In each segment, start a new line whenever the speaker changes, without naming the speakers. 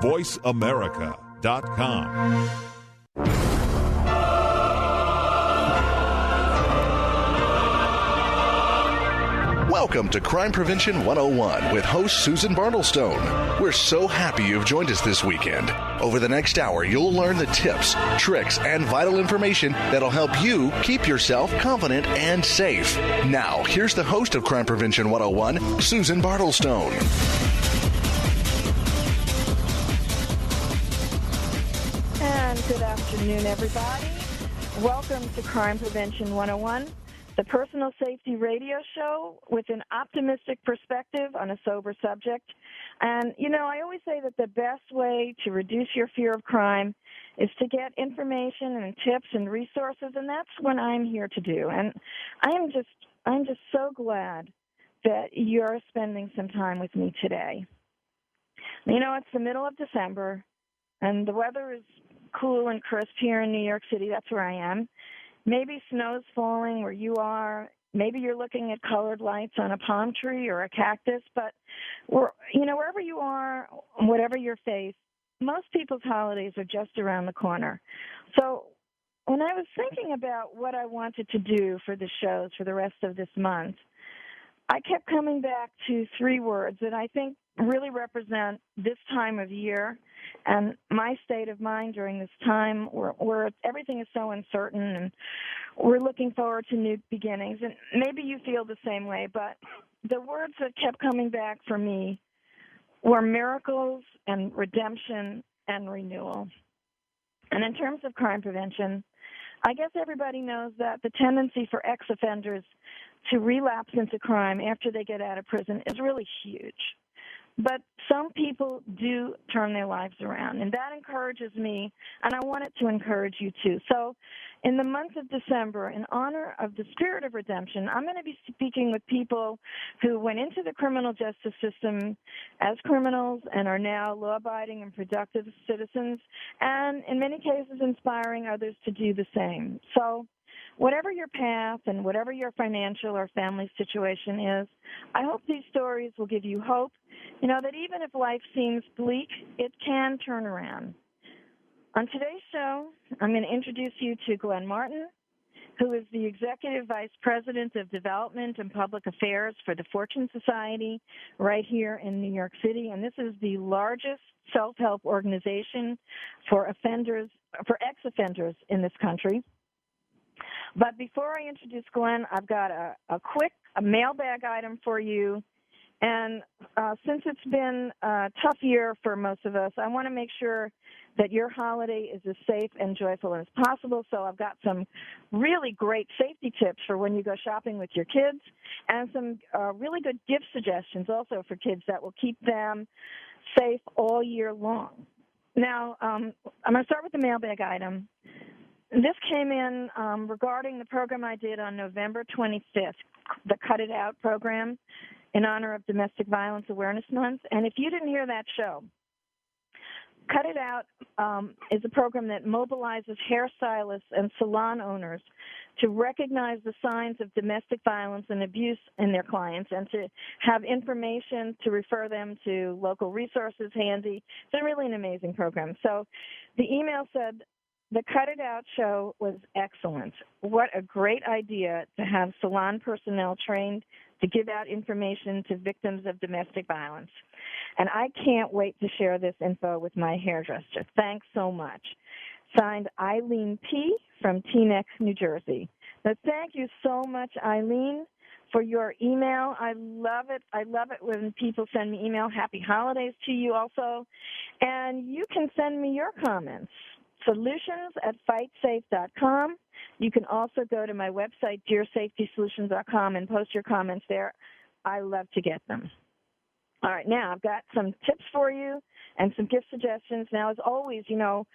voiceamerica.com.
Welcome to Crime Prevention 101 with host Susan Bartelstone. We're so happy you've joined us this weekend. Over the next hour, you'll learn the tips, tricks, and vital information that'll help you keep yourself confident and safe. Now, here's the host of Crime Prevention 101, Susan Bartelstone.
And good afternoon, everybody. Welcome to Crime Prevention 101. The personal safety radio show with an optimistic perspective on a sober subject. And, you know, I always say that the best way to reduce your fear of crime is to get information and tips and resources, and that's what I'm here to do. And I'm just so glad that you're spending some time with me today. You know, it's the middle of December, and the weather is cool and crisp here in New York City. That's where I am. Maybe snow's falling where you are. Maybe you're looking at colored lights on a palm tree or a cactus. But, wherever you are, whatever your faith, most people's holidays are just around the corner. So when I was thinking about what I wanted to do for the shows for the rest of this month, I kept coming back to three words that I think really represent this time of year and my state of mind during this time where everything is so uncertain and we're looking forward to new beginnings. And maybe you feel the same way, but the words that kept coming back for me were miracles and redemption and renewal. And in terms of crime prevention, I guess everybody knows that the tendency for ex-offenders to relapse into crime after they get out of prison is really huge. But some people do turn their lives around, and that encourages me, and I want it to encourage you too. So in the month of December, in honor of the spirit of redemption, I'm going to be speaking with people who went into the criminal justice system as criminals and are now law-abiding and productive citizens, and in many cases inspiring others to do the same. So whatever your path and whatever your financial or family situation is, I hope these stories will give you hope, that even if life seems bleak, it can turn around. On today's show, I'm going to introduce you to Glenn Martin, who is the Executive Vice President of Development and Public Affairs for the Fortune Society right here in New York City. And this is the largest self-help organization for ex-offenders in this country. But before I introduce Glenn, I've got a quick mailbag item for you. And since it's been a tough year for most of us, I want to make sure that your holiday is as safe and joyful as possible. So I've got some really great safety tips for when you go shopping with your kids and some really good gift suggestions also for kids that will keep them safe all year long. Now, I'm going to start with the mailbag item. This came in regarding the program I did on November 25th, the Cut It Out program in honor of Domestic Violence Awareness Month. And if you didn't hear that show, Cut It Out is a program that mobilizes hairstylists and salon owners to recognize the signs of domestic violence and abuse in their clients and to have information to refer them to local resources handy. It's really an amazing program. So the email said, the Cut It Out show was excellent. What a great idea to have salon personnel trained to give out information to victims of domestic violence. And I can't wait to share this info with my hairdresser. Thanks so much. Signed, Eileen P. from Teaneck, New Jersey. Now, thank you so much, Eileen, for your email. I love it. I love it when people send me email. Happy holidays to you also. And you can send me your comments. Solutions@fightsafe.com. You can also go to my website, dearsafetysolutions.com, and post your comments there. I love to get them. All right, now I've got some tips for you and some gift suggestions. Now, as always, no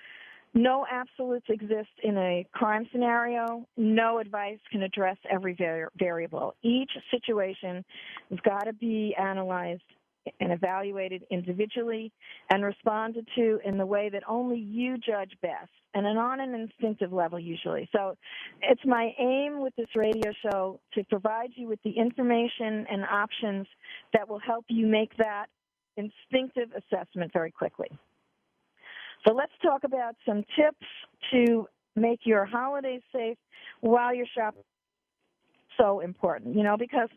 absolutes exist in a crime scenario. No advice can address every variable. Each situation has got to be analyzed and evaluated individually and responded to in the way that only you judge best, and on an instinctive level usually. So it's my aim with this radio show to provide you with the information and options that will help you make that instinctive assessment very quickly. So let's talk about some tips to make your holidays safe while you're shopping. So important, because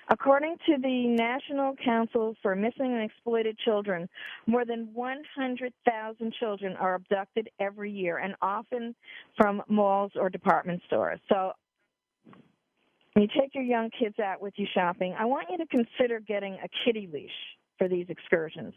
according to the National Council for Missing and Exploited Children, more than 100,000 children are abducted every year, and often from malls or department stores. So when you take your young kids out with you shopping, I want you to consider getting a kitty leash for these excursions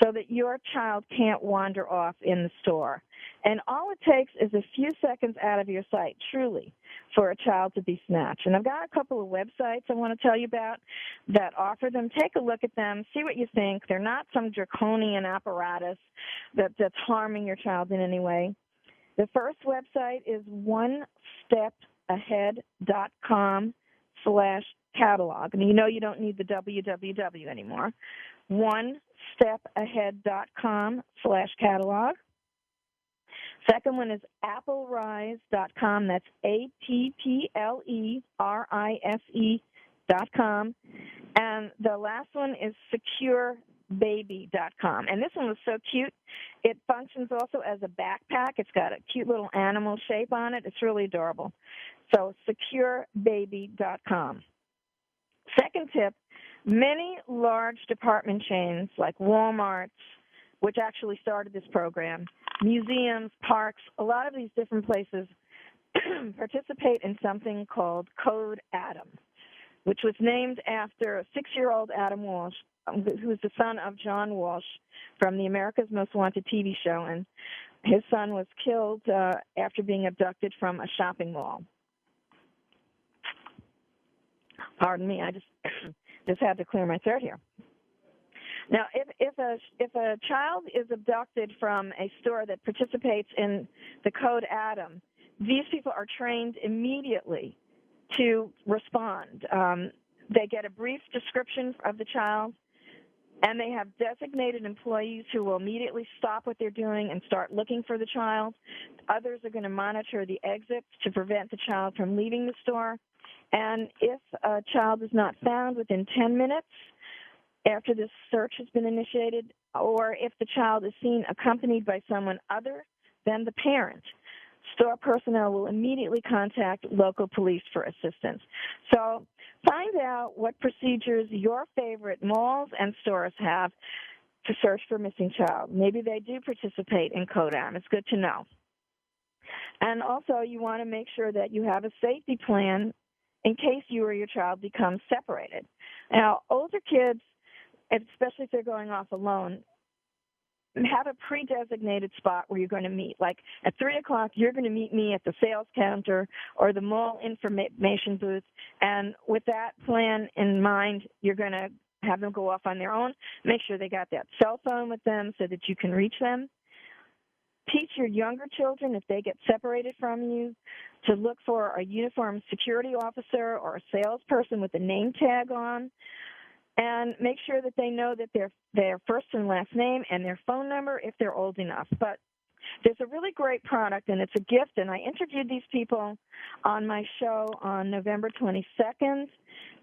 so that your child can't wander off in the store. And all it takes is a few seconds out of your sight, truly, for a child to be snatched. And I've got a couple of websites I want to tell you about that offer them. Take a look at them, see what you think. They're not some draconian apparatus that's harming your child in any way. The first website is onestepahead.com/catalog. And you don't need the www anymore. onestepahead.com/catalog. Second one is applerise.com. That's APPLERISE.com. And the last one is securebaby.com. And this one was so cute. It functions also as a backpack. It's got a cute little animal shape on it. It's really adorable. So securebaby.com. Second tip, many large department chains like Walmart, which actually started this program, museums, parks, a lot of these different places participate in something called Code Adam, which was named after 6-year-old Adam Walsh, who is the son of John Walsh from the America's Most Wanted TV show. And his son was killed after being abducted from a shopping mall. Pardon me, I just had to clear my throat here. Now, if a child is abducted from a store that participates in the Code Adam, these people are trained immediately to respond. They get a brief description of the child, and they have designated employees who will immediately stop what they're doing and start looking for the child. Others are going to monitor the exits to prevent the child from leaving the store. And if a child is not found within 10 minutes after this search has been initiated, or if the child is seen accompanied by someone other than the parent, store personnel will immediately contact local police for assistance. So find out what procedures your favorite malls and stores have to search for a missing child. Maybe they do participate in Code Adam. It's good to know. And also, you want to make sure that you have a safety plan in case you or your child becomes separated. Now, older kids, especially if they're going off alone, have a pre-designated spot where you're going to meet. Like at 3 o'clock, you're going to meet me at the sales counter or the mall information booth. And with that plan in mind, you're going to have them go off on their own. Make sure they got that cell phone with them so that you can reach them. Teach your younger children, if they get separated from you, to look for a uniformed security officer or a salesperson with a name tag on. And make sure that they know that their first and last name and their phone number if they're old enough. But there's a really great product, and it's a gift. And I interviewed these people on my show on November 22nd.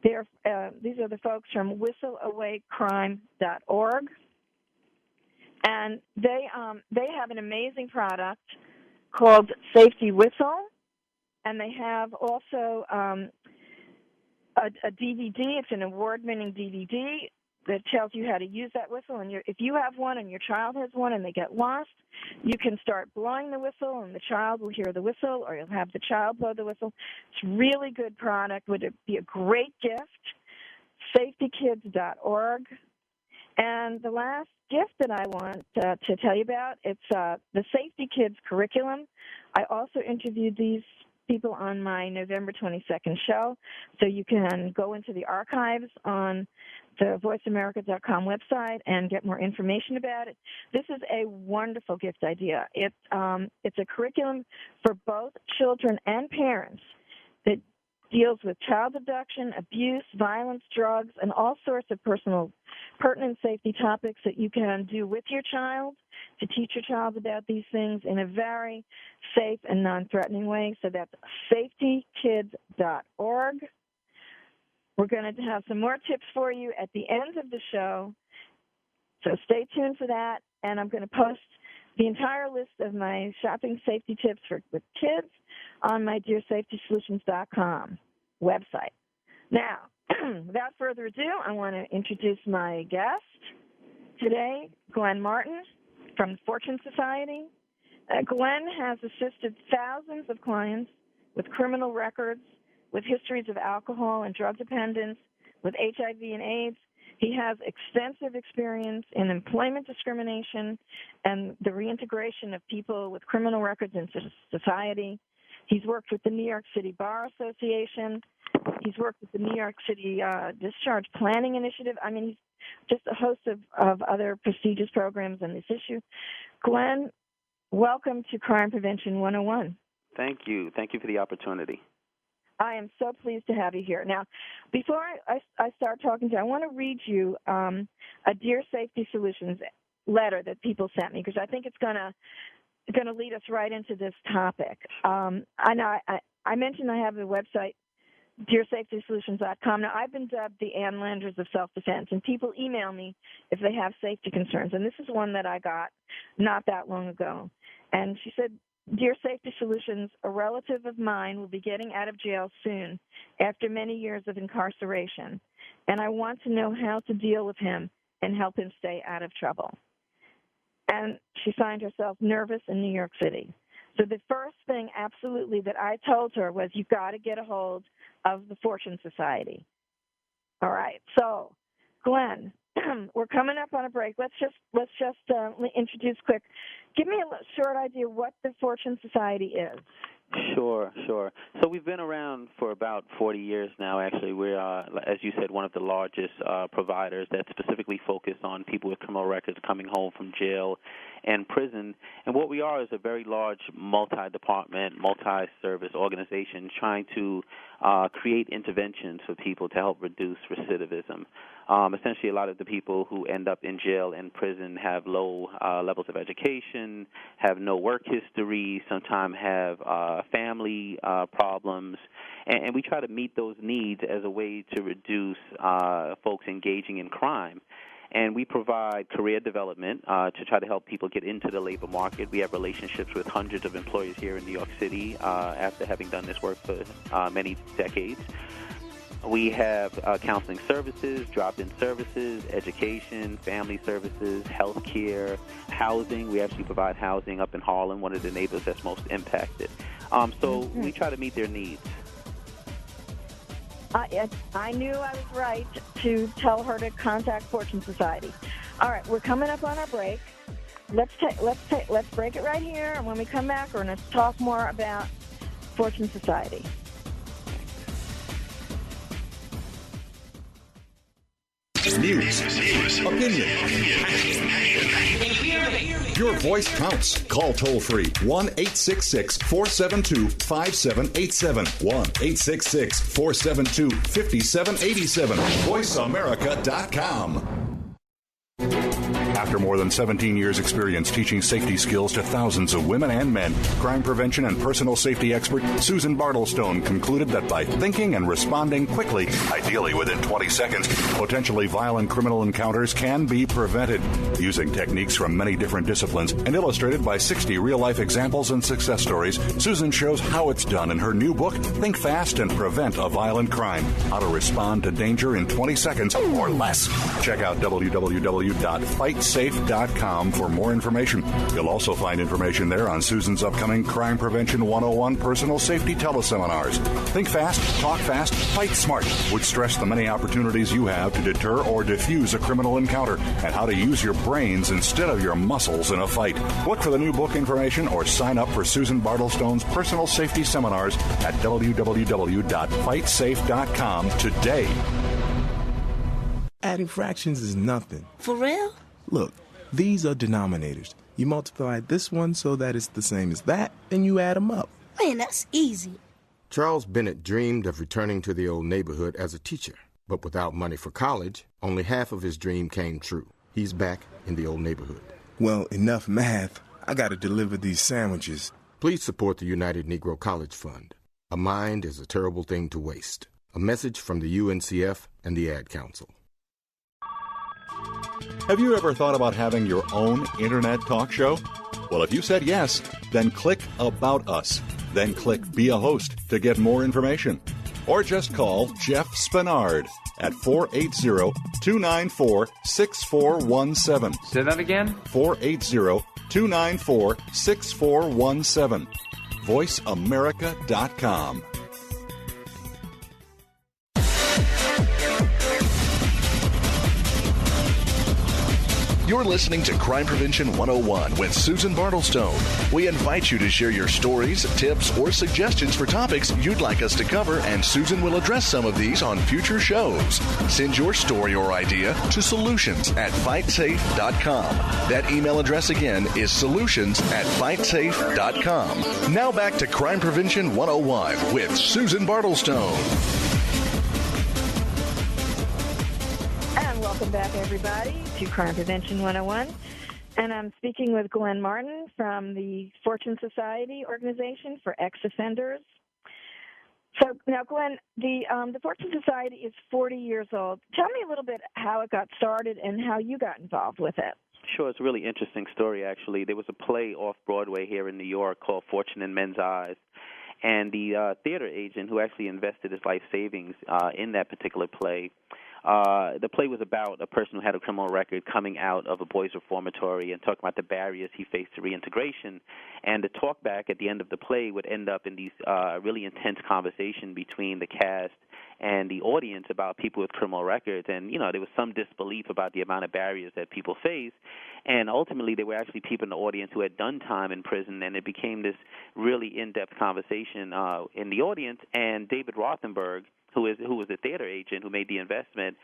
These are the folks from whistleawaycrime.org. And they have an amazing product called Safety Whistle. And they have also a DVD. It's an award-winning DVD that tells you how to use that whistle. And if you have one and your child has one and they get lost, you can start blowing the whistle and the child will hear the whistle, or you'll have the child blow the whistle. It's a really good product. Would it be a great gift? safetykids.org. And the last gift that I want to tell you about, it's the Safety Kids curriculum. I also interviewed these people on my November 22nd show, so you can go into the archives on the voiceamerica.com website and get more information about it. This is a wonderful gift idea. It's a curriculum for both children and parents that deals with child abduction, abuse, violence, drugs, and all sorts of personal pertinent safety topics that you can do with your child to teach your child about these things in a very safe and non-threatening way. So that's safetykids.org. We're going to have some more tips for you at the end of the show, so stay tuned for that. And I'm going to post the entire list of my shopping safety tips with kids on my DearSafetySolutions.com website. Now, without further ado, I want to introduce my guest today, Glenn Martin from the Fortune Society. Glenn has assisted thousands of clients with criminal records, with histories of alcohol and drug dependence, with HIV and AIDS. He has extensive experience in employment discrimination and the reintegration of people with criminal records into society. He's worked with the New York City Bar Association. He's worked with the New York City Discharge Planning Initiative. I mean, he's just a host of other prestigious programs on this issue. Glenn, welcome to Crime Prevention 101.
Thank you. Thank you for the opportunity.
I am so pleased to have you here. Now, before I start talking to you, I want to read you a Dear Safety Solutions letter that people sent me, because I think it's going to lead us right into this topic. I know I mentioned I have a website, DearSafetySolutions.com. Now, I've been dubbed the Ann Landers of self-defense, and people email me if they have safety concerns. And this is one that I got not that long ago. And she said, Dear Safety Solutions, a relative of mine will be getting out of jail soon after many years of incarceration, and I want to know how to deal with him and help him stay out of trouble. And she signed herself Nervous in New York City. So the first thing, absolutely, that I told her was, you've got to get a hold of the Fortune Society. All right. So, Glenn, we're coming up on a break. Let's just introduce quick. Give me a short idea what the Fortune Society is.
Sure. So we've been around for about 40 years now, actually. We're, as you said, one of the largest providers that specifically focus on people with criminal records coming home from jail and prison. And what we are is a very large multi-department, multi-service organization trying to create interventions for people to help reduce recidivism. Essentially, a lot of the people who end up in jail and prison have low levels of education, have no work history, sometimes have family problems, and we try to meet those needs as a way to reduce folks engaging in crime. And we provide career development to try to help people get into the labor market. We have relationships with hundreds of employers here in New York City after having done this work for many decades. We have counseling services, drop-in services, education, family services, health care, housing. We actually provide housing up in Harlem, one of the neighborhoods that's most impacted. So we try to meet their needs.
I knew I was right to tell her to contact Fortune Society. All right, we're coming up on our break. Let's break it right here, and when we come back, we're going to talk more about Fortune Society.
News, opinion. Your voice counts. Call toll-free 1-866-472-5787. 1-866-472-5787. VoiceAmerica.com. After more than 17 years' experience teaching safety skills to thousands of women and men, crime prevention and personal safety expert Susan Bartelstone concluded that by thinking and responding quickly, ideally within 20 seconds, potentially violent criminal encounters can be prevented. Using techniques from many different disciplines and illustrated by 60 real-life examples and success stories, Susan shows how it's done in her new book, Think Fast and Prevent a Violent Crime: How to Respond to Danger in 20 Seconds or Less. Check out www.fightsafe.com for more information. You'll also find information there on Susan's upcoming Crime Prevention 101 personal safety teleseminars. Think fast, talk fast, fight smart, which stress the many opportunities you have to deter or defuse a criminal encounter and how to use your brains instead of your muscles in a fight. Look for the new book information or sign up for Susan Bartelstone's personal safety seminars at www.fightsafe.com today.
Adding fractions is nothing.
For real?
Look, these are denominators. You multiply this one so that it's the same as that, and you add them up.
Man, that's easy.
Charles Bennett dreamed of returning to the old neighborhood as a teacher, but without money for college, only half of his dream came true. He's back in the old neighborhood.
Well, enough math. I gotta deliver these sandwiches.
Please support the United Negro College Fund. A mind is a terrible thing to waste. A message from the UNCF and the Ad Council.
Have you ever thought about having your own internet talk show? Well, if you said yes, then click About Us. Then click Be a Host to get more information. Or just call Jeff Spinard at 480-294-6417.
Say that again?
480-294-6417. VoiceAmerica.com.
You're listening to Crime Prevention 101 with Susan Bartelstone. We invite you to share your stories, tips, or suggestions for topics you'd like us to cover, and Susan will address some of these on future shows. Send your story or idea to solutions@fightsafe.com. That email address again is solutions@fightsafe.com. Now back to Crime Prevention 101 with Susan Bartelstone.
Welcome back, everybody, to Crime Prevention 101. And I'm speaking with Glenn Martin from the Fortune Society Organization for Ex-Offenders. So now, Glenn, the Fortune Society is 40 years old. Tell me a little bit how it got started and how you got involved with it.
Sure, it's a really interesting story, actually. There was a play off-Broadway here in New York called Fortune in Men's Eyes. And the theater agent who actually invested his life savings in that particular play, the play was about a person who had a criminal record coming out of a boys' reformatory and talking about the barriers he faced to reintegration. And the talk back at the end of the play would end up in these really intense conversation between the cast and the audience about people with criminal records. And, you know, there was some disbelief about the amount of barriers that people face. And ultimately, there were actually people in the audience who had done time in prison, and it became this really in-depth conversation in the audience. And David Rothenberg, who was the theater agent who made the investment,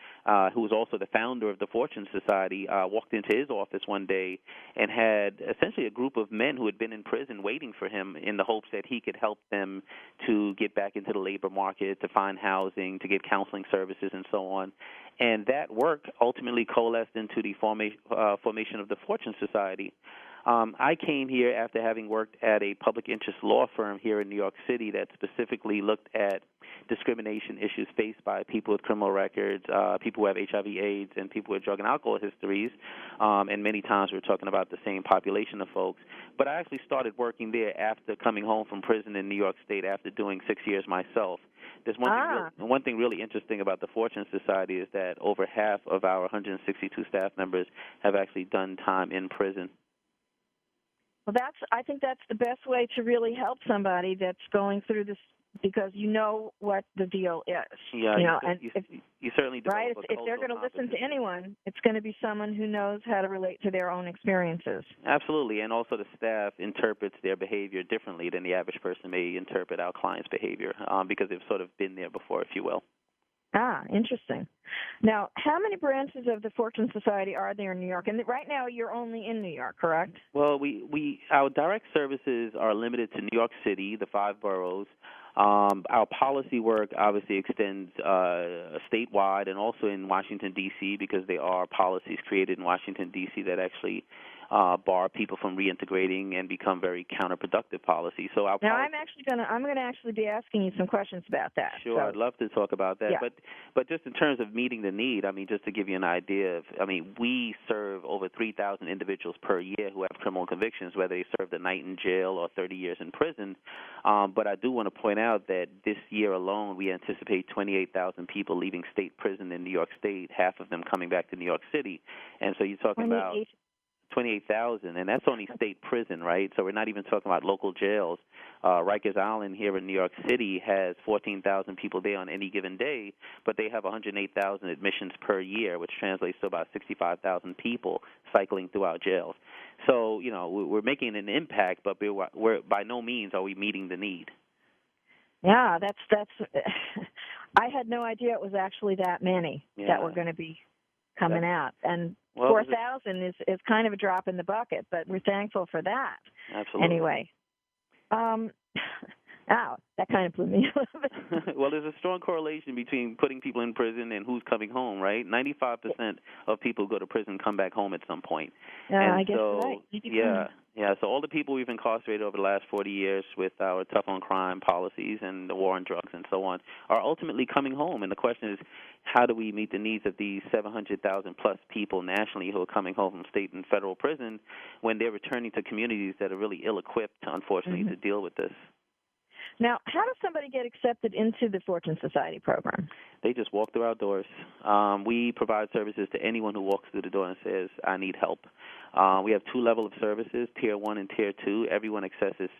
who was also the founder of the Fortune Society, walked into his office one day and had essentially a group of men who had been in prison waiting for him in the hopes that he could help them to get back into the labor market, to find housing, to get counseling services, and so on. And that work ultimately coalesced into the formation of the Fortune Society. I came here after having worked at a public interest law firm here in New York City that specifically looked at discrimination issues faced by people with criminal records, people who have HIV/AIDS, and people with drug and alcohol histories. And many times we're talking about the same population of folks. But I actually started working there after coming home from prison in New York State after doing 6 years myself. There's one thing really interesting about the Fortune Society is that over half of our 162 staff members have actually done time in prison.
Well, I think that's the best way to really help somebody that's going through this, because you know what the deal is.
Yeah,
you know,
you certainly do.
Right? If they're going to listen to anyone, it's going to be someone who knows how to relate to their own experiences.
Absolutely, and also the staff interprets their behavior differently than the average person may interpret our client's behavior because they've sort of been there before, if you will.
Ah, interesting. Now, how many branches of the Fortune Society are there in New York? And right now, you're only in New York, correct?
Well, our direct services are limited to New York City, the 5 boroughs. Our policy work obviously extends statewide and also in Washington, D.C., because there are policies created in Washington, D.C. that actually bar people from reintegrating and become very counterproductive policies. So I'm going to actually be asking you some questions about that. Sure, I'd love to talk about that.
Yeah.
But just in terms of meeting the need, I mean, just to give you an idea we serve over 3,000 individuals per year who have criminal convictions, whether they served a night in jail or 30 years in prison. But I do want to point out that this year alone, we anticipate 28,000 people leaving state prison in New York State, half of them coming back to New York City. And so you're talking about 28,000, and that's only state prison, right? So we're not even talking about local jails. Rikers Island here in New York City has 14,000 people there on any given day, but they have 108,000 admissions per year, which translates to about 65,000 people cycling through our jails. So, you know, we're making an impact, but we're by no means are we meeting the need.
Yeah, that's. I had no idea it was actually that many that were going to be coming out, and 4,000 is kind of a drop in the bucket, but we're thankful for that.
Absolutely.
Anyway, that kind of blew me a little bit.
Well, there's a strong correlation between putting people in prison and who's coming home, right? 95% of people who go to prison come back home at some point.
I guess so, right.
Yeah, so all the people we've incarcerated over the last 40 years with our tough on crime policies and the war on drugs and so on are ultimately coming home. And the question is, how do we meet the needs of these 700,000 plus people nationally who are coming home from state and federal prison when they're returning to communities that are really ill-equipped, unfortunately, to deal with this?
Now, how does somebody get accepted into the Fortune Society program?
They just walk through our doors. We provide services to anyone who walks through the door and says, I need help. We have two levels of services, Tier 1 and Tier 2. Everyone accesses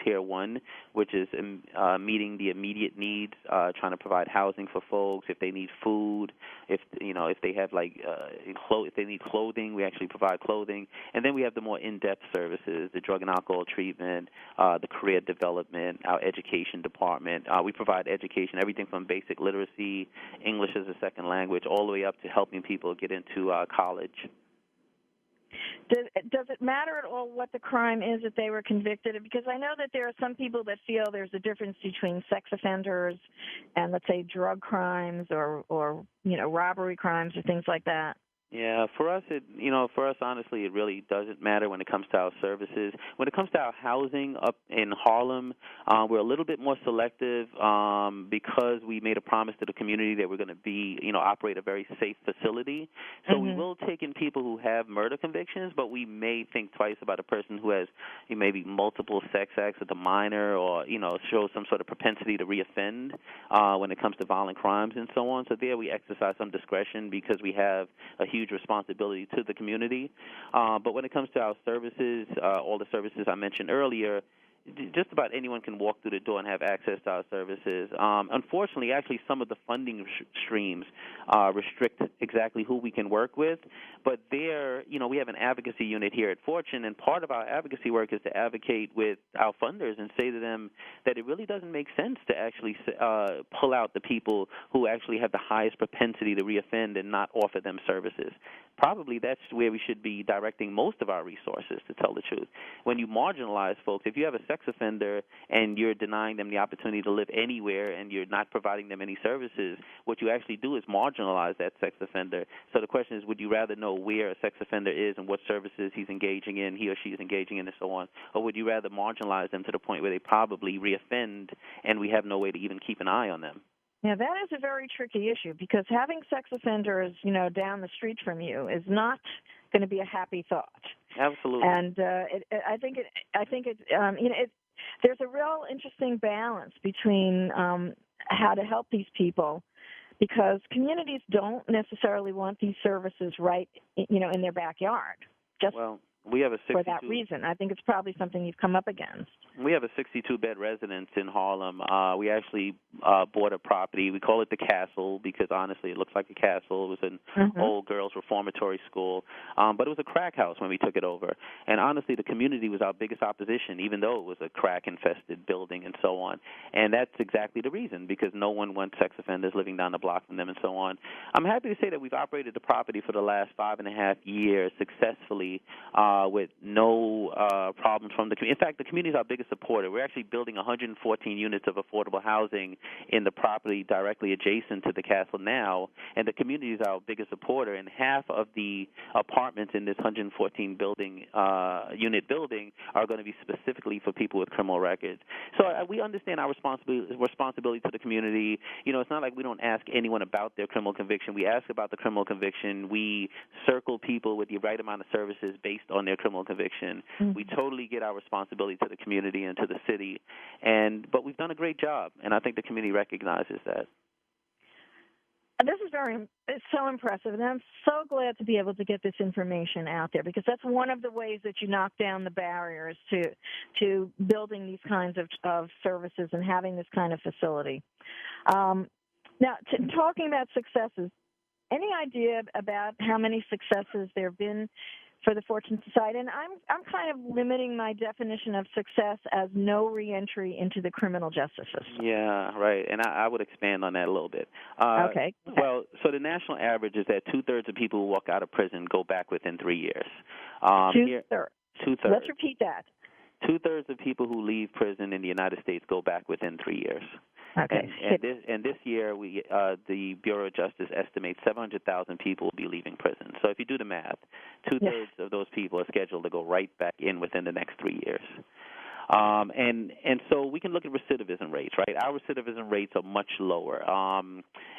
Tier 1, which is meeting the immediate needs, trying to provide housing for folks. If they need food, if they have if they need clothing, we actually provide clothing. And then we have the more in-depth services, the drug and alcohol treatment, the career development, our education department. We provide education, everything from basic literacy, English as a second language, all the way up to helping people get into college.
Does it matter at all what the crime is that they were convicted of? Because I know that there are some people that feel there's a difference between sex offenders and, let's say, drug crimes or robbery crimes or things like that.
Yeah, for us, honestly, it really doesn't matter when it comes to our services. When it comes to our housing up in Harlem, we're a little bit more selective because we made a promise to the community that we're going to operate a very safe facility. So we will take in people who have murder convictions, but we may think twice about a person who has maybe multiple sex acts with a minor or, shows some sort of propensity to reoffend when it comes to violent crimes and so on. So there we exercise some discretion because we have a huge responsibility to the community. But when it comes to our services, all the services I mentioned earlier, just about anyone can walk through the door and have access to our services. Unfortunately, actually, some of the funding streams restrict exactly who we can work with. But there, we have an advocacy unit here at Fortune, and part of our advocacy work is to advocate with our funders and say to them that it really doesn't make sense to actually pull out the people who actually have the highest propensity to reoffend and not offer them services. Probably that's where we should be directing most of our resources, to tell the truth. When you marginalize folks, if you have a sex offender and you're denying them the opportunity to live anywhere and you're not providing them any services, what you actually do is marginalize that sex offender. So the question is, would you rather know where a sex offender is and what services he's engaging in, he or she is engaging in, and so on, or would you rather marginalize them to the point where they probably reoffend and we have no way to even keep an eye on them?
Yeah, that is a very tricky issue because having sex offenders, down the street from you is not going to be a happy thought.
Absolutely.
And I think there's a real interesting balance between how to help these people, because communities don't necessarily want these services right, in their backyard.
We have
for that reason. I think it's probably something you've come up against.
We have a 62-bed residence in Harlem. We actually bought a property. We call it the Castle because, honestly, it looks like a castle. It was an old girls' reformatory school. But it was a crack house when we took it over. And, honestly, the community was our biggest opposition, even though it was a crack-infested building and so on. And that's exactly the reason, because no one wants sex offenders living down the block from them and so on. I'm happy to say that we've operated the property for the last 5.5 years successfully, with no problems from the community. In fact, the community is our biggest supporter. We're actually building 114 units of affordable housing in the property directly adjacent to the castle now, and the community is our biggest supporter. And half of the apartments in this 114 unit building are going to be specifically for people with criminal records. So we understand our responsibility to the community. It's not like we don't ask anyone about their criminal conviction. We ask about the criminal conviction. We circle people with the right amount of services based on their criminal conviction. We totally get our responsibility to the community and to the city, but we've done a great job, and I think the community recognizes that.
This is it's so impressive, and I'm so glad to be able to get this information out there, because that's one of the ways that you knock down the barriers to building these kinds of services and having this kind of facility. Now, talking about successes, any idea about how many successes there have been for the Fortune Society? And I'm kind of limiting my definition of success as no reentry into the criminal justice system. Yeah,
right. And I would expand on that a little bit.
Okay.
Well, so the national average is that 2/3 of people who walk out of prison go back within 3 years.
2/3.
2/3.
Let's repeat that.
2/3 of people who leave prison in the United States go back within 3 years.
Okay.
And this year, the Bureau of Justice estimates 700,000 people will be leaving prison. So if you do the math, two-thirds of those people are scheduled to go right back in within the next 3 years. And so we can look at recidivism rates, right? Our recidivism rates are much lower.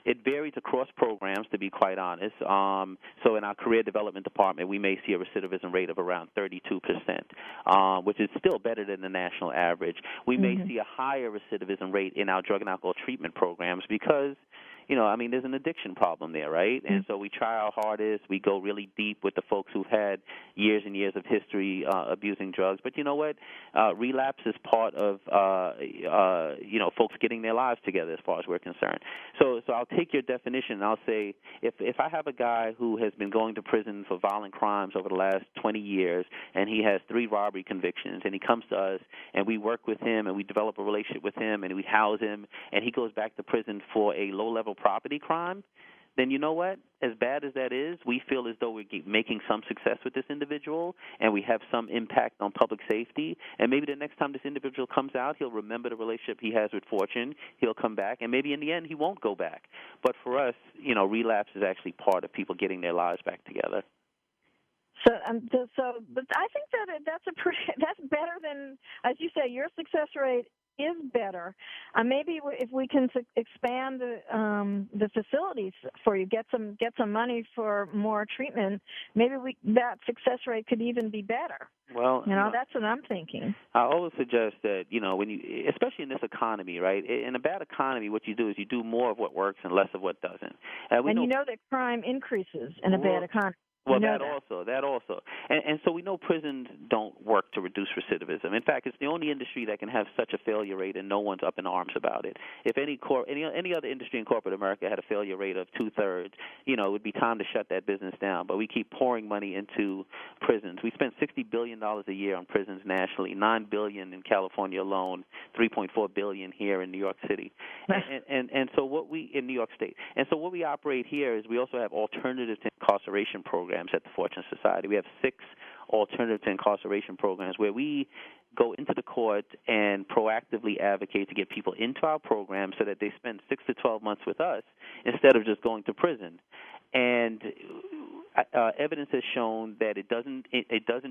It varies across programs, to be quite honest. So in our career development department, we may see a recidivism rate of around 32%, which is still better than the national average. We may see a higher recidivism rate in our drug and alcohol treatment programs because, there's an addiction problem there, right? And so we try our hardest. We go really deep with the folks who've had years and years of history abusing drugs. But you know what? Relapse is part of, folks getting their lives together as far as we're concerned. So I'll take your definition and I'll say if I have a guy who has been going to prison for violent crimes over the last 20 years and he has 3 robbery convictions and he comes to us and we work with him and we develop a relationship with him and we house him and he goes back to prison for a low-level property crime, then you know what? As bad as that is, we feel as though we're making some success with this individual and we have some impact on public safety. And maybe the next time this individual comes out, he'll remember the relationship he has with Fortune. He'll come back, and maybe in the end he won't go back. But for us, relapse is actually part of people getting their lives back together.
But I think that's better than, as you say, your success rate is better. Maybe if we can expand the facilities for you, get some money for more treatment, maybe that success rate could even be better.
Well,
that's what I'm thinking.
I always suggest that, when you, especially in this economy, right? In a bad economy, what you do is you do more of what works and less of what doesn't. And
you know that crime increases in a bad economy.
Well, that also. And so we know prisons don't work to reduce recidivism. In fact, it's the only industry that can have such a failure rate and no one's up in arms about it. If any other industry in corporate America had a failure rate of 2/3, it would be time to shut that business down. But we keep pouring money into prisons. We spend $60 billion a year on prisons nationally, $9 billion in California alone, $3.4 billion here in New York City. And so what we, in New York State. And so what we operate here is we also have alternative to incarceration programs at the Fortune Society. We have 6 alternative to incarceration programs where we go into the court and proactively advocate to get people into our program so that they spend 6 to 12 months with us instead of just going to prison. And evidence has shown that it doesn't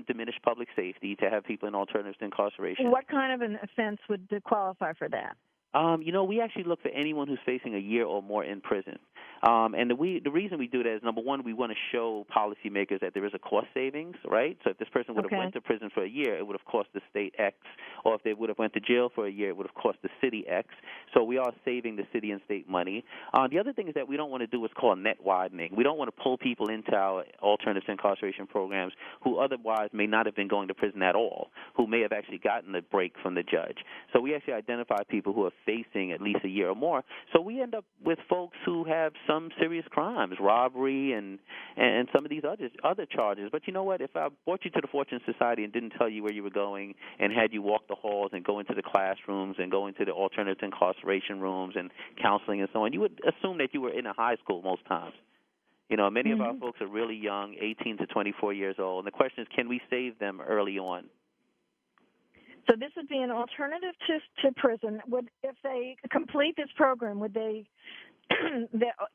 diminish public safety to have people in alternatives to incarceration.
What kind of an offense would qualify for that?
We actually look for anyone who's facing a year or more in prison. And the reason we do that is, number one, we want to show policymakers that there is a cost savings, right? So if this person would have went to prison for a year, it would have cost the state X. Or if they would have went to jail for a year, it would have cost the city X. So we are saving the city and state money. The other thing is that we don't want to do what's called net widening. We don't want to pull people into our alternatives to incarceration programs who otherwise may not have been going to prison at all, who may have actually gotten a break from the judge. So we actually identify people who are facing at least a year or more. So we end up with folks who have some serious crimes, robbery and some of these other charges. But you know what? If I brought you to the Fortune Society and didn't tell you where you were going and had you walk the halls and go into the classrooms and go into the alternative to incarceration rooms and counseling and so on, you would assume that you were in a high school most times. Many of our folks are really young, 18 to 24 years old. And the question is, can we save them early on?
So this would be an alternative to prison. If they complete this program, would they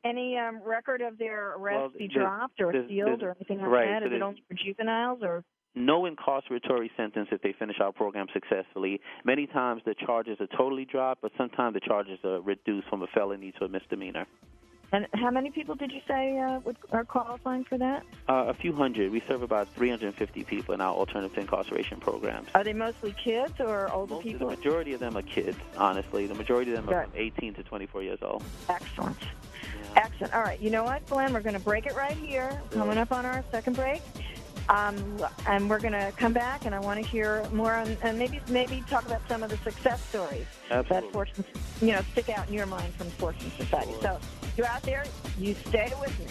any record of their arrest be dropped or sealed or anything like that? Is it only for juveniles or?
No incarceratory sentence if they finish our program successfully. Many times the charges are totally dropped, but sometimes the charges are reduced from a felony to a misdemeanor.
And how many people did you say are qualifying for that?
A few hundred. We serve about 350 people in our alternative to incarceration programs.
Are they mostly kids or older people?
The majority of them are kids, honestly. The majority of them are from 18 to 24 years old.
Excellent. Yeah. Excellent. All right. You know what, Glenn? We're going to break it right here. Sure. Coming up on our second break. And we're going to come back, and I want to hear more on, and maybe talk about some of the success stories that Fortune, stick out in your mind from Fortune Society. Sure. So you're out there, you stay with me.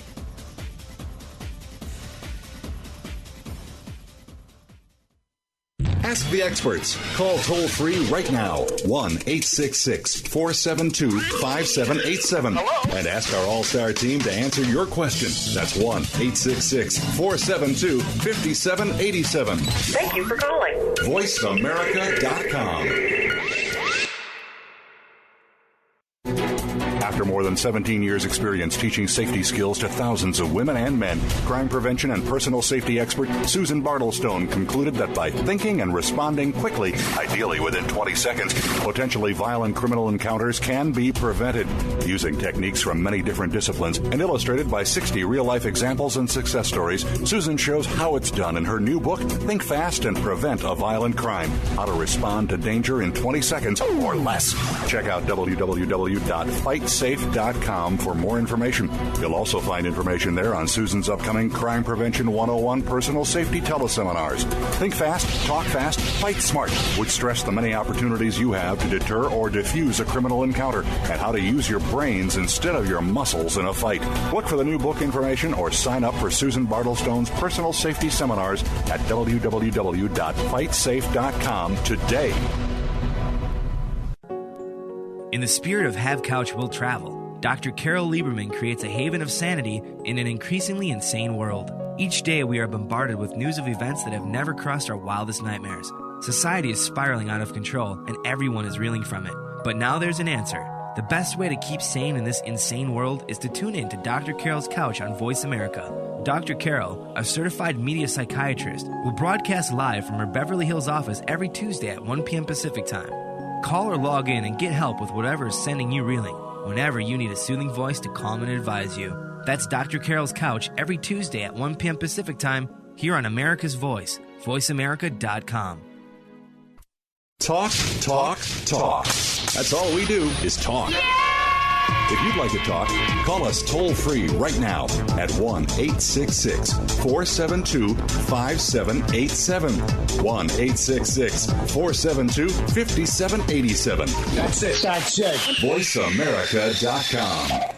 Ask the experts. Call toll-free right now, 1-866-472-5787. And ask our All-Star team to answer your question. That's 1-866-472-5787.
Thank you for calling.
VoiceAmerica.com. After more than 17 years' experience teaching safety skills to thousands of women and men, crime prevention and personal safety expert Susan Bartelstone concluded that by thinking and responding quickly, ideally within 20 seconds, potentially violent criminal encounters can be prevented. Using techniques from many different disciplines and illustrated by 60 real-life examples and success stories, Susan shows how it's done in her new book, Think Fast and Prevent a Violent Crime: How to Respond to Danger in 20 Seconds or Less. Check out www.fightsafe.com for more information. You'll also find information there on Susan's upcoming Crime Prevention 101 personal safety teleseminars. Think fast, talk fast, fight smart would stress the many opportunities you have to deter or defuse a criminal encounter and how to use your brains instead of your muscles in a fight. Look for the new book information or sign up for Susan Bartelstone's personal safety seminars at www.fightsafe.com today.
In the spirit of Have Couch Will Travel, Dr. Carol Lieberman creates a haven of sanity in an increasingly insane world. Each day we are bombarded with news of events that have never crossed our wildest nightmares. Society is spiraling out of control and everyone is reeling from it. But now there's an answer. The best way to keep sane in this insane world is to tune in to Dr. Carol's Couch on Voice America. Dr. Carol, a certified media psychiatrist, will broadcast live from her Beverly Hills office every Tuesday at 1 p.m. Pacific Time. Call or log in and get help with whatever is sending you reeling, whenever you need a soothing voice to calm and advise you. That's Dr. Carol's Couch every Tuesday at 1 p.m. Pacific Time here on America's Voice, voiceamerica.com.
Talk, talk, talk. That's all we do is talk. If you'd like to talk, call us toll-free right now at 1-866-472-5787. 1-866-472-5787.
That's it.
VoiceAmerica.com.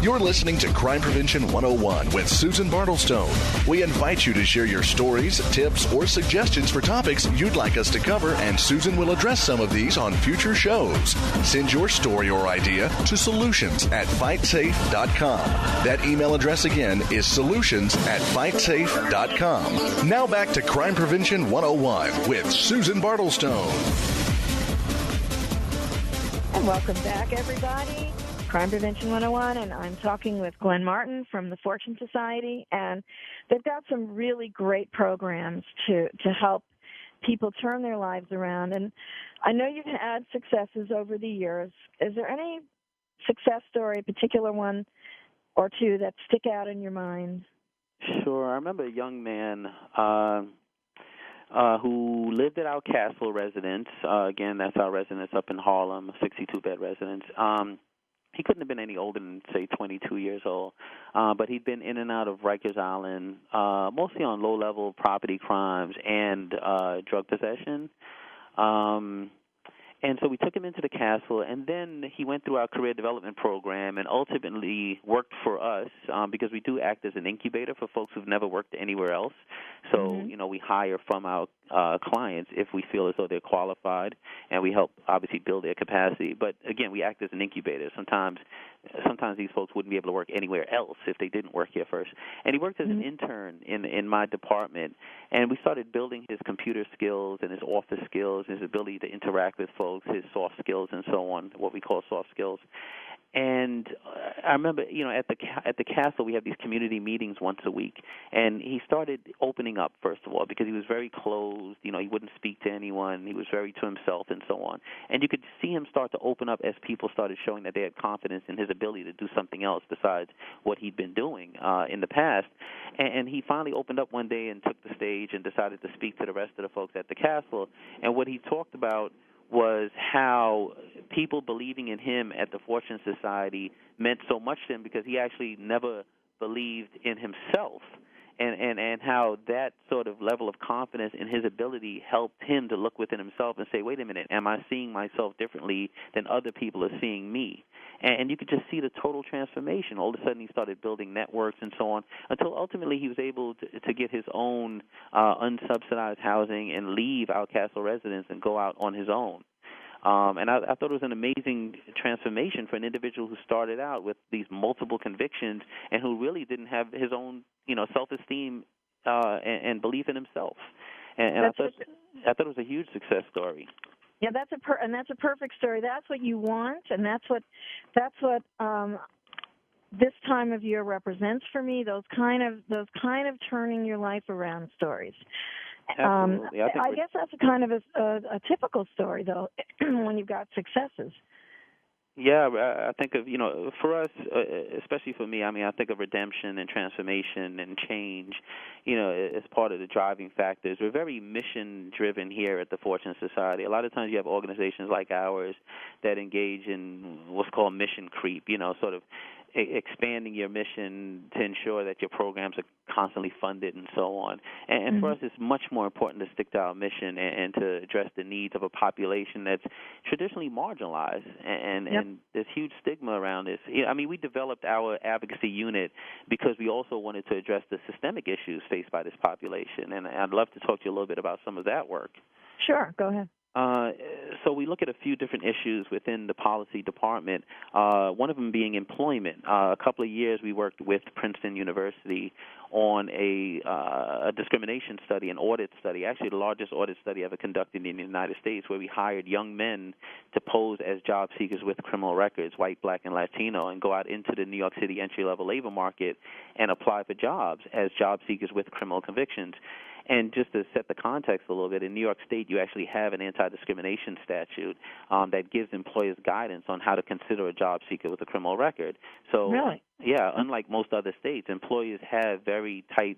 You're listening to Crime Prevention 101 with Susan Bartelstone. We invite you to share your stories, tips, or suggestions for topics you'd like us to cover, and Susan will address some of these on future shows. Send your story or idea to solutions@fightsafe.com. That email address again is solutions@fightsafe.com. Now back to Crime Prevention 101 with Susan Bartelstone.
And welcome back, everybody. Crime Prevention 101, and I'm talking with Glenn Martin from the Fortune Society, and they've got some really great programs to help people turn their lives around. And I know you've had successes over the years. Is there any success story, a particular one or two that stick out in your mind?
Sure. I remember a young man who lived at our Castle residence. Again, that's our residence up in Harlem, a 62-bed residence. He couldn't have been any older than, say, 22 years old, but he'd been in and out of Rikers Island, mostly on low-level property crimes and drug possession. And so we took him into the Castle, and then he went through our career development program and ultimately worked for us because we do act as an incubator for folks who've never worked anywhere else. So, you know, we hire from our clients if we feel as though they're qualified, and we help, obviously, build their capacity. But, again, we act as an incubator. Sometimes these folks wouldn't be able to work anywhere else if they didn't work here first. And he worked as an intern in my department, and we started building his computer skills and his office skills, his ability to interact with folks, his soft skills and so on, what we call soft skills. And I remember, you know, at the Castle, we have these community meetings once a week. And he started opening up, first of all, because he was very closed. You know, he wouldn't speak to anyone. He was very to himself and so on. And you could see him start to open up as people started showing that they had confidence in his ability to do something else besides what he'd been doing in the past. And he finally opened up one day and took the stage and decided to speak to the rest of the folks at the Castle. And what he talked about was how people believing in him at the Fortune Society meant so much to him because he actually never believed in himself, and how that sort of level of confidence in his ability helped him to look within himself and say, wait a minute, am I seeing myself differently than other people are seeing me? And you could just see the total transformation. All of a sudden he started building networks and so on until ultimately he was able to get his own unsubsidized housing and leave our Castle residence and go out on his own. And I thought it was an amazing transformation for an individual who started out with these multiple convictions and who really didn't have his own, you know, self-esteem and belief in himself. And I thought it was a huge success story.
Yeah, that's a perfect story. That's what you want, and that's what this time of year represents for me. Those kind of turning your life around stories.
Absolutely.
I guess that's a kind of a typical story, though, when you've got successes.
Yeah, I think of, for us, especially for me, I think of redemption and transformation and change, as part of the driving factors. We're very mission-driven here at the Fortune Society. A lot of times you have organizations like ours that engage in what's called mission creep, sort of expanding your mission to ensure that your programs are constantly funded and so on. And for us, it's much more important to stick to our mission and to address the needs of a population that's traditionally marginalized. And there's huge stigma around this. We developed our advocacy unit because we also wanted to address the systemic issues faced by this population. And I'd love to talk to you a little bit about some of that work.
Sure, go ahead.
So we look at a few different issues within the policy department, one of them being employment. A couple of years we worked with Princeton University on a discrimination study, an audit study, actually the largest audit study ever conducted in the United States, where we hired young men to pose as job seekers with criminal records, white, black, and Latino, and go out into the New York City entry-level labor market and apply for jobs as job seekers with criminal convictions. And just to set the context a little bit, in New York State, you actually have an anti-discrimination statute that gives employers guidance on how to consider a job seeker with a criminal record. So,
really?
Yeah, unlike most other states, employers have very tight,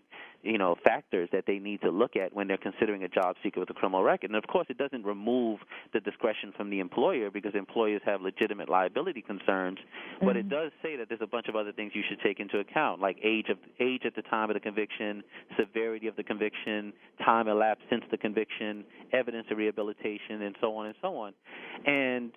factors that they need to look at when they're considering a job seeker with a criminal record. And, of course, it doesn't remove the discretion from the employer because employers have legitimate liability concerns, but it does say that there's a bunch of other things you should take into account, like age at the time of the conviction, severity of the conviction, time elapsed since the conviction, evidence of rehabilitation, and so on and so on. And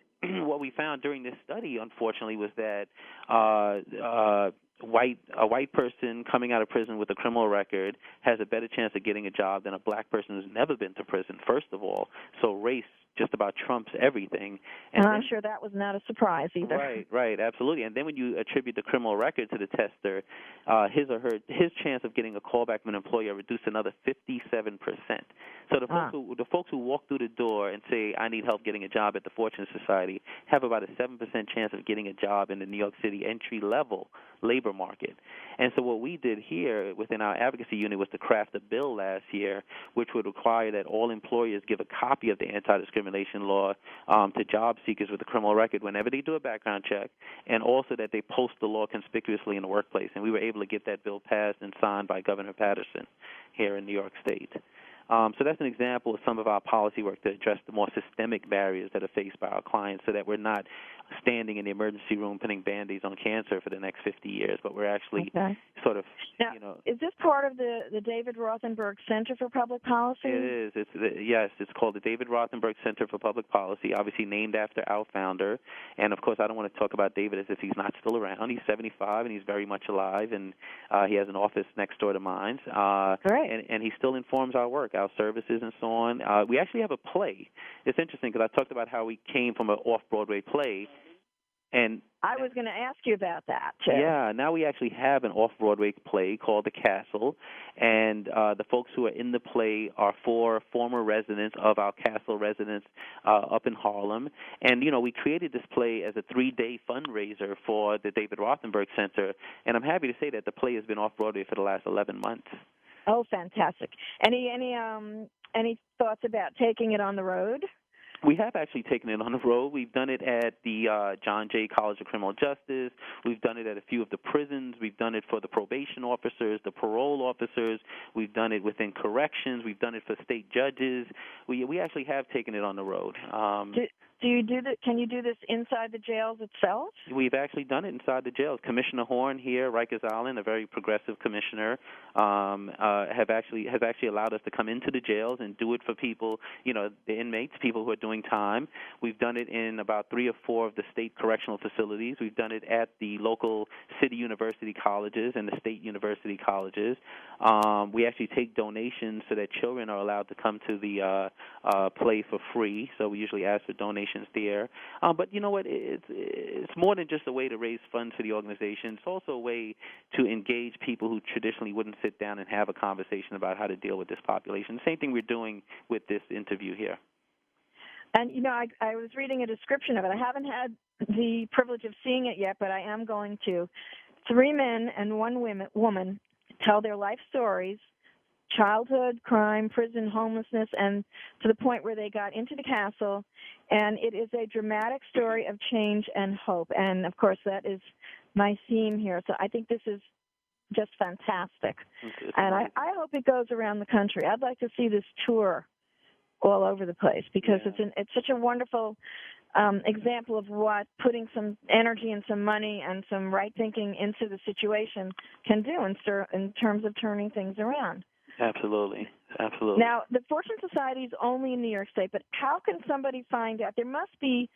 what we found during this study, unfortunately, was that a white person coming out of prison with a criminal record has a better chance of getting a job than a black person who's never been to prison, first of all. So race just about trumps everything.
And I'm sure that was not a surprise either.
Right, absolutely. And then when you attribute the criminal record to the tester, his chance of getting a callback from an employer reduced another 57%. So the folks who walk through the door and say, I need help getting a job at the Fortune Society, have about a 7% chance of getting a job in the New York City entry-level labor market. And so what we did here within our advocacy unit was to craft a bill last year which would require that all employers give a copy of the anti-discrimination law to job seekers with a criminal record whenever they do a background check, and also that they post the law conspicuously in the workplace. And we were able to get that bill passed and signed by Governor Patterson here in New York State. So that's an example of some of our policy work to address the more systemic barriers that are faced by our clients so that we're not standing in the emergency room putting Band-Aids on cancer for the next 50 years, but we're actually sort of,
now, is this part of the David Rothenberg Center for Public Policy?
It is. It's called the David Rothenberg Center for Public Policy, obviously named after our founder. And, of course, I don't want to talk about David as if he's not still around. He's 75, and he's very much alive, and he has an office next door to mine.
Great.
And he still informs our work, our services, and so on. We actually have a play. It's interesting because I talked about how we came from an off-Broadway play. And
I was going to ask you about that, too.
Yeah, now we actually have an off-Broadway play called The Castle, and the folks who are in the play are 4 former residents of our Castle residence up in Harlem. And, we created this play as a 3-day fundraiser for the David Rothenberg Center, and I'm happy to say that the play has been off-Broadway for the last 11 months.
Oh, fantastic. Any thoughts about taking it on the road?
We have actually taken it on the road. We've done it at the John Jay College of Criminal Justice. We've done it at a few of the prisons. We've done it for the probation officers, the parole officers. We've done it within corrections. We've done it for state judges. We actually have taken it on the road.
Do you do that? Can you do this inside the jails itself?
We've actually done it inside the jails. Commissioner Horn here, Rikers Island, a very progressive commissioner, has actually allowed us to come into the jails and do it for people, the inmates, people who are doing time. We've done it in about 3 or 4 of the state correctional facilities. We've done it at the local city university colleges and the state university colleges. We actually take donations so that children are allowed to come to the play for free. So we usually ask for donations organizations there. But you know what? It's more than just a way to raise funds for the organization. It's also a way to engage people who traditionally wouldn't sit down and have a conversation about how to deal with this population. The same thing we're doing with this interview here.
And, you know, I was reading a description of it. I haven't had the privilege of seeing it yet, but I am going to. 3 men and 1 woman tell their life stories, childhood, crime, prison, homelessness, and to the point where they got into the castle. And it is a dramatic story of change and hope. And, of course, that is my theme here. So I think this is just fantastic. And I hope it goes around the country. I'd like to see this tour all over the place because it's such a wonderful example of what putting some energy and some money and some right thinking into the situation can do in terms of turning things around.
Absolutely.
Now, the Fortune Society is only in New York State, but how can somebody find out? There must be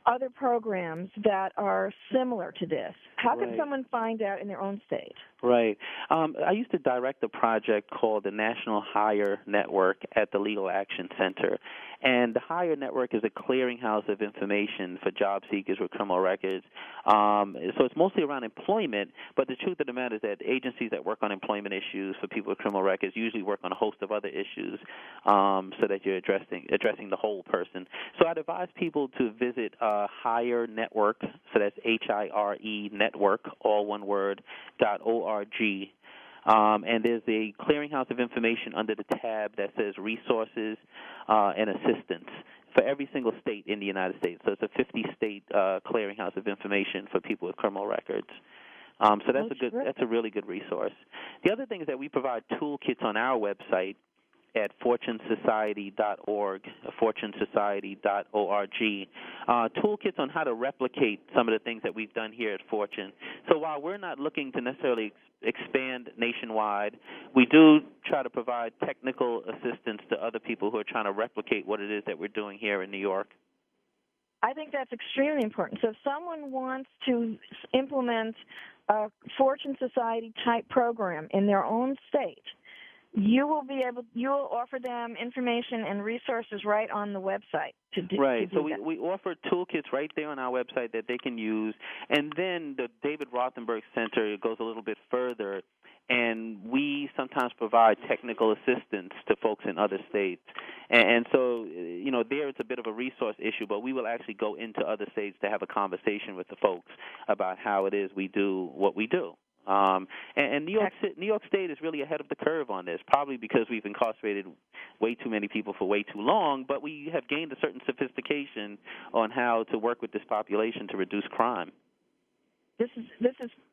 other programs that are similar to this. How can someone find out in their own state?
Right. I used to direct a project called the National Hire Network at the Legal Action Center. And the Hire Network is a clearinghouse of information for job seekers with criminal records. So it's mostly around employment, but the truth of the matter is that agencies that work on employment issues for people with criminal records usually work on a host of other issues so that you're addressing the whole person. So I'd advise people to visit Hire Network, so that's HIRE Network, all one word, .org. And there's a clearinghouse of information under the tab that says resources and assistance for every single state in the United States. So it's a 50-state clearinghouse of information for people with criminal records. So that's a really good resource. The other thing is that we provide toolkits on our website at fortunesociety.org, fortunesociety.org, toolkits on how to replicate some of the things that we've done here at Fortune. So while we're not looking to necessarily expand nationwide, we do try to provide technical assistance to other people who are trying to replicate what it is that we're doing here in New York.
I think that's extremely important. So if someone wants to implement a Fortune Society-type program in their own state, you will offer them information and resources right on the website to do. Right.
So we offer toolkits right there on our website that they can use, and then the David Rothenberg Center goes a little bit further, and we sometimes provide technical assistance to folks in other states. And so, you know, there it's a bit of a resource issue, but we will actually go into other states to have a conversation with the folks about how it is we do what we do. And New York State is really ahead of the curve on this, probably because we've incarcerated way too many people for way too long, but we have gained a certain sophistication on how to work with this population to reduce crime.
This is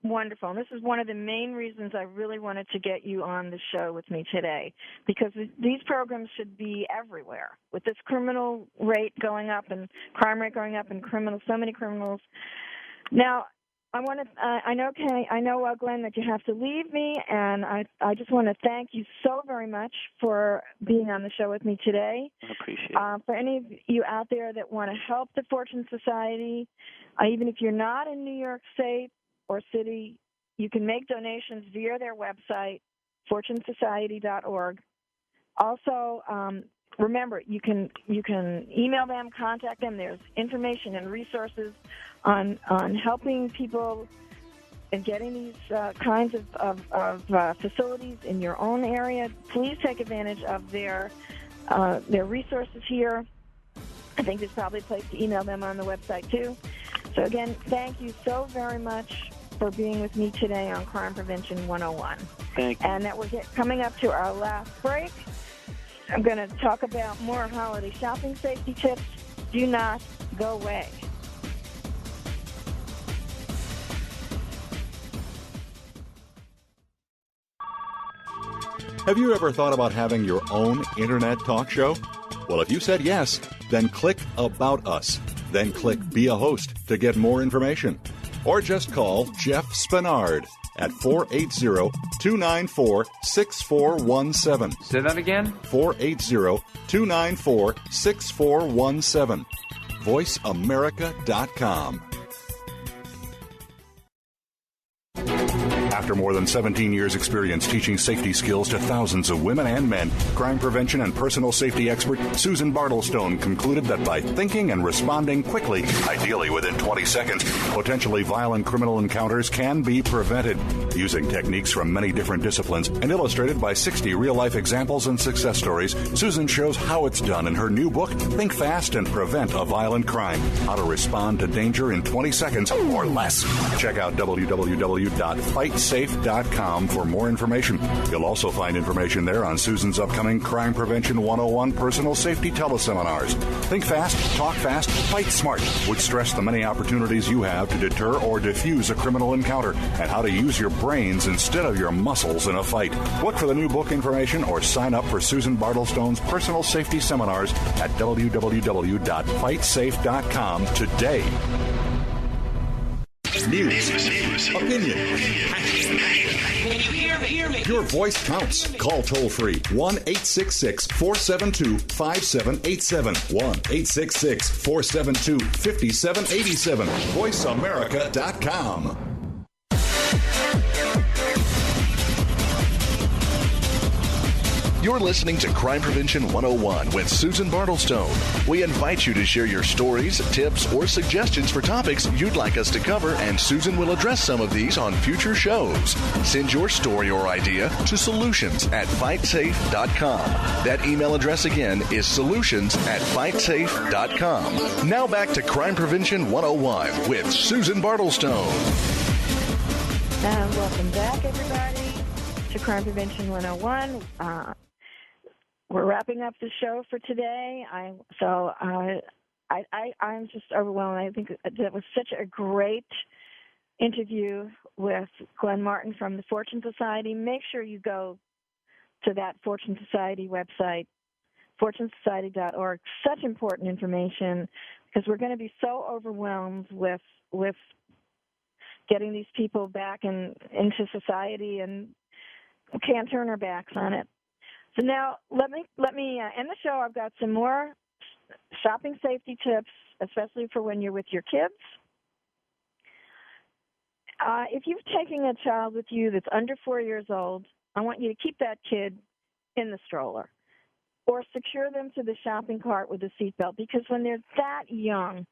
wonderful, and this is one of the main reasons I really wanted to get you on the show with me today, because these programs should be everywhere. With this criminal rate going up and crime rate going up and so many criminals. Now, I know, Glenn, that you have to leave me, and I just want to thank you so very much for being on the show with me today.
I appreciate it.
For any of you out there that want to help the Fortune Society, even if you're not in New York State or City, you can make donations via their website, fortunesociety.org. Also, remember, you can email them, contact them. There's information and resources on helping people and getting these kinds of facilities in your own area. Please take advantage of their resources here. I think there's probably a place to email them on the website too. So again, thank you so very much for being with me today on Crime Prevention 101.
Thank you.
And that we're coming up to our last break. I'm going to talk about more holiday shopping safety tips. Do not go away.
Have you ever thought about having your own internet talk show? Well, if you said yes, then click About Us. Then click Be a Host to get more information. Or just call Jeff Spinard at 480-294-6417.
Say that again?
480-294-6417. VoiceAmerica.com. After more than 17 years' experience teaching safety skills to thousands of women and men, crime prevention and personal safety expert Susan Bartelstone concluded that by thinking and responding quickly, ideally within 20 seconds, potentially violent criminal encounters can be prevented. Using techniques from many different disciplines and illustrated by 60 real-life examples and success stories, Susan shows how it's done in her new book, Think Fast and Prevent a Violent Crime: How to Respond to Danger in 20 Seconds or Less. Check out www.fightsafe.com for more information. You'll also find information there on Susan's upcoming Crime Prevention 101 personal safety teleseminars. Think fast, talk fast, fight smart would stress the many opportunities you have to deter or defuse a criminal encounter and how to use your brains instead of your muscles in a fight. Look for the new book information or sign up for Susan Bartelstone's personal safety seminars at www.fightsafe.com today.
News, opinion,
Can you hear me?
your voice counts. Call toll-free 1-866-472-5787. 1-866-472-5787. VoiceAmerica.com.
You're listening to Crime Prevention 101 with Susan Bartelstone. We invite you to share your stories, tips, or suggestions for topics you'd like us to cover, and Susan will address some of these on future shows. Send your story or idea to solutions@fightsafe.com. That email address again is solutions@fightsafe.com. Now back to Crime Prevention 101 with Susan Bartelstone.
And welcome back, everybody, to Crime Prevention 101. We're wrapping up the show for today. I'm just overwhelmed. I think that was such a great interview with Glenn Martin from the Fortune Society. Make sure you go to that Fortune Society website, fortunesociety.org. Such important information, because we're going to be so overwhelmed with getting these people back into society, and we can't turn our backs on it. So now let me end the show. I've got some more shopping safety tips, especially for when you're with your kids. If you're taking a child with you that's under 4 years old, I want you to keep that kid in the stroller or secure them to the shopping cart with a seatbelt, because when they're that young,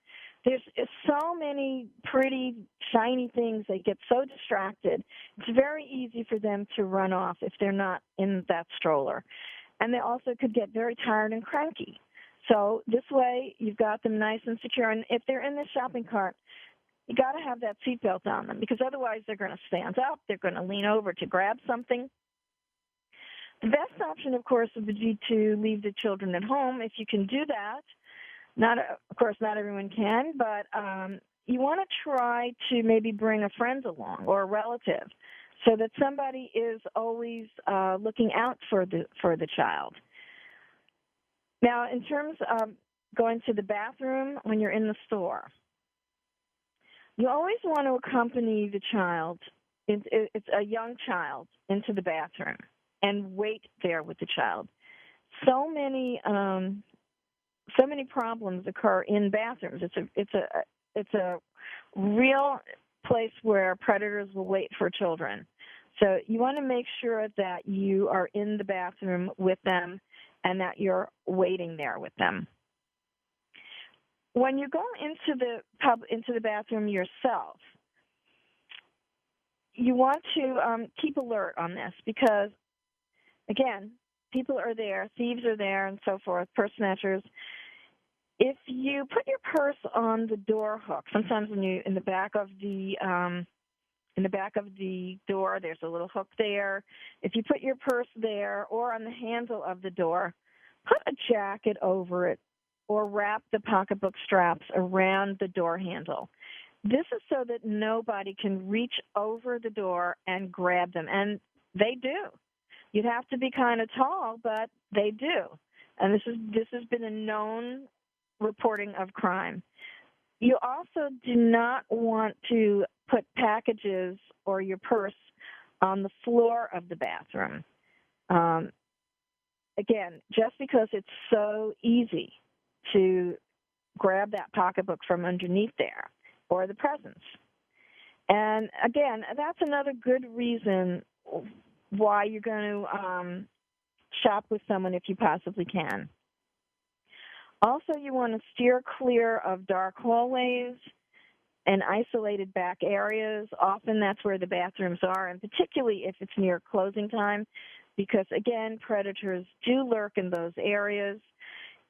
there's so many pretty, shiny things. They get so distracted. It's very easy for them to run off if they're not in that stroller. And they also could get very tired and cranky. So this way, you've got them nice and secure. And if they're in the shopping cart, you got to have that seatbelt on them, because otherwise they're going to stand up. They're going to lean over to grab something. The best option, of course, would be to leave the children at home if you can do that. Of course, not everyone can, but you want to try to maybe bring a friend along or a relative, so that somebody is always looking out for the child. Now, in terms of going to the bathroom when you're in the store, you always want to accompany the child, it's a young child, into the bathroom and wait there with the child. So many problems occur in bathrooms. It's a real place where predators will wait for children. So you want to make sure that you are in the bathroom with them and that you're waiting there with them. When you go into the bathroom yourself, you want to keep alert on this, because, again, people are there, thieves are there, and so forth, purse snatchers. If you put your purse on the door hook, sometimes when you in the back of the door, there's a little hook there. If you put your purse there or on the handle of the door, put a jacket over it or wrap the pocketbook straps around the door handle. This is so that nobody can reach over the door and grab them, and they do. You'd have to be kind of tall, but they do. And this has been a known reporting of crime. You also do not want to put packages or your purse on the floor of the bathroom. Again, just because it's so easy to grab that pocketbook from underneath there, or the presents. And again, that's another good reason why you're going to shop with someone if you possibly can. Also, you want to steer clear of dark hallways and isolated back areas. Often that's where the bathrooms are, and particularly if it's near closing time, because, again, predators do lurk in those areas.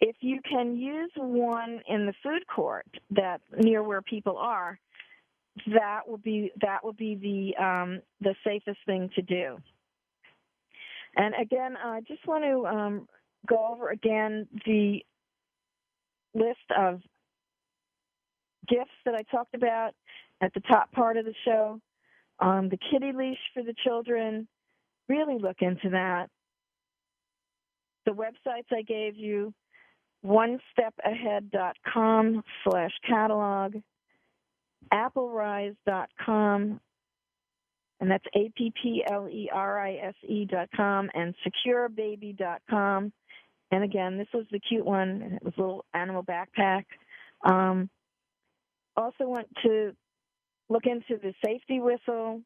If you can use one in the food court that near where people are, that will be the safest thing to do. And again, I just want to go over again the list of gifts that I talked about at the top part of the show. The kitty leash for the children, really look into that. The websites I gave you, onestepahead.com/catalog, applerise.com, and that's applerise.com, and securebaby.com. And again, this was the cute one, and it was a little animal backpack. Also want to look into the safety whistle.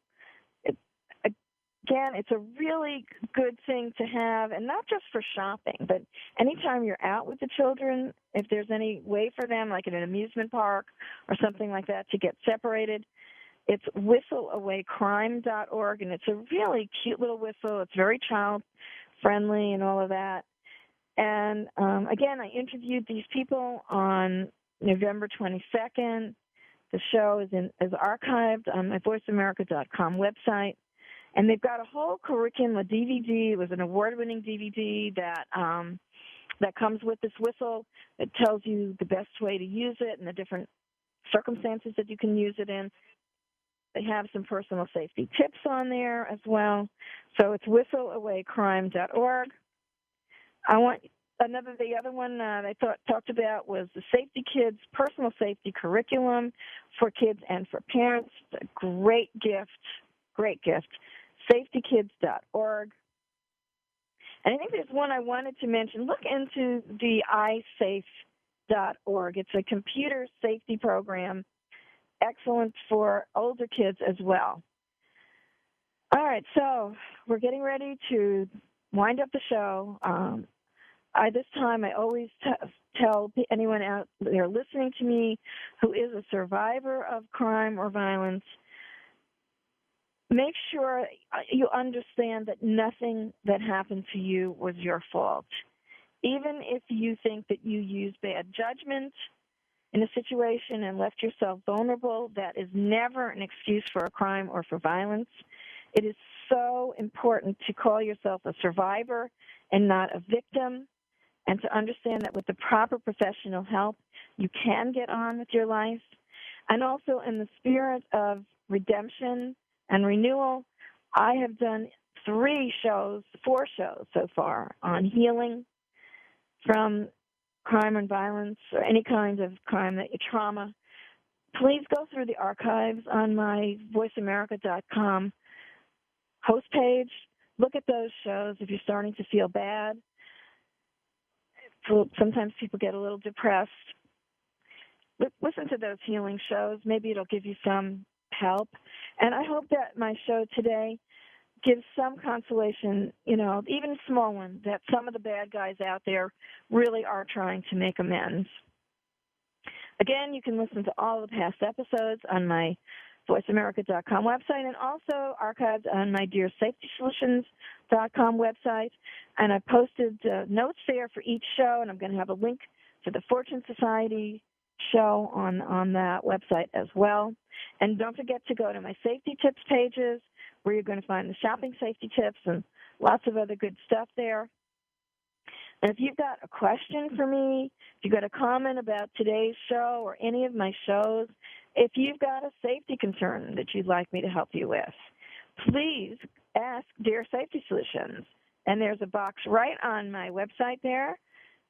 Again, it's a really good thing to have, and not just for shopping, but anytime you're out with the children, if there's any way for them, like in an amusement park or something like that, to get separated, it's whistleawaycrime.org, and it's a really cute little whistle. It's very child-friendly and all of that. And, again, I interviewed these people on November 22nd. The show is archived on my voiceamerica.com website. And they've got a whole curriculum, a DVD. It was an award-winning DVD that comes with this whistle. It tells you the best way to use it and the different circumstances that you can use it in. They have some personal safety tips on there as well. So it's whistleawaycrime.org. The other one I talked about was the Safety Kids Personal Safety Curriculum for kids and for parents. It's a great gift. safetykids.org. And I think there's one I wanted to mention. Look into the iSafe.org. It's a computer safety program, excellent for older kids as well. All right, so we're getting ready to wind up the show. This time I always tell anyone out there listening to me who is a survivor of crime or violence, make sure you understand that nothing that happened to you was your fault. Even if you think that you used bad judgment in a situation and left yourself vulnerable, that is never an excuse for a crime or for violence. It is so important to call yourself a survivor and not a victim, and to understand that with the proper professional help, you can get on with your life. And also in the spirit of redemption and renewal, I have done 4 shows so far on healing from crime and violence or any kind of crime, trauma. Please go through the archives on my voiceamerica.com host page. Look at those shows if you're starting to feel bad. Sometimes people get a little depressed. Listen to those healing shows. Maybe it'll give you some help. And I hope that my show today gives some consolation, even small one, that some of the bad guys out there really are trying to make amends. Again, you can listen to all of the past episodes on my voiceamerica.com website, and also archived on my dearsafetysolutions.com website. And I posted notes there for each show, and I'm going to have a link to the Fortune Society show on that website as well. And don't forget to go to my safety tips pages, where you're going to find the shopping safety tips and lots of other good stuff there. And if you've got a question for me, if you've got a comment about today's show or any of my shows, if you've got a safety concern that you'd like me to help you with, please ask Dear Safety Solutions. And there's a box right on my website there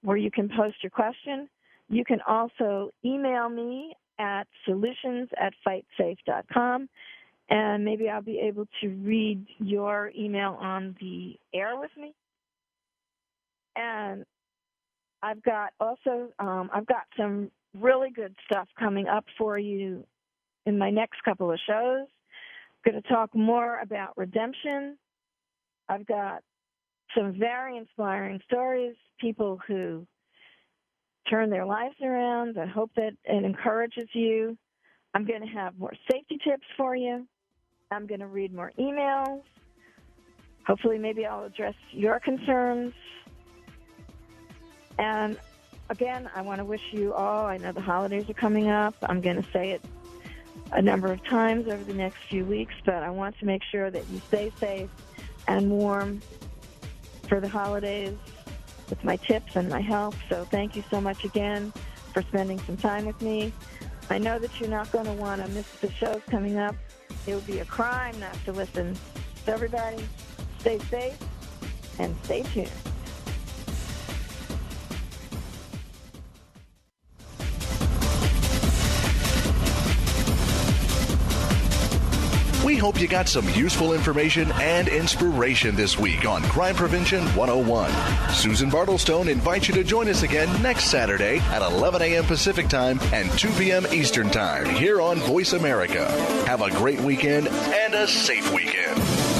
where you can post your question. You can also email me at solutions@fightsafe.com, and maybe I'll be able to read your email on the air with me. And I've got some really good stuff coming up for you in my next couple of shows. I'm going to talk more about redemption. I've got some very inspiring stories, people who turn their lives around. I hope that it encourages you. I'm going to have more safety tips for you. I'm going to read more emails. Hopefully, maybe I'll address your concerns. And again, I want to wish you all, I know the holidays are coming up. I'm going to say it a number of times over the next few weeks, but I want to make sure that you stay safe and warm for the holidays with my tips and my help. So thank you so much again for spending some time with me. I know that you're not going to want to miss the shows coming up. It would be a crime not to listen. So everybody, stay safe and stay tuned.
We hope you got some useful information and inspiration this week on Crime Prevention 101. Susan Bartelstone invites you to join us again next Saturday at 11 a.m. Pacific Time and 2 p.m. Eastern Time here on Voice America. Have a great weekend and a safe weekend.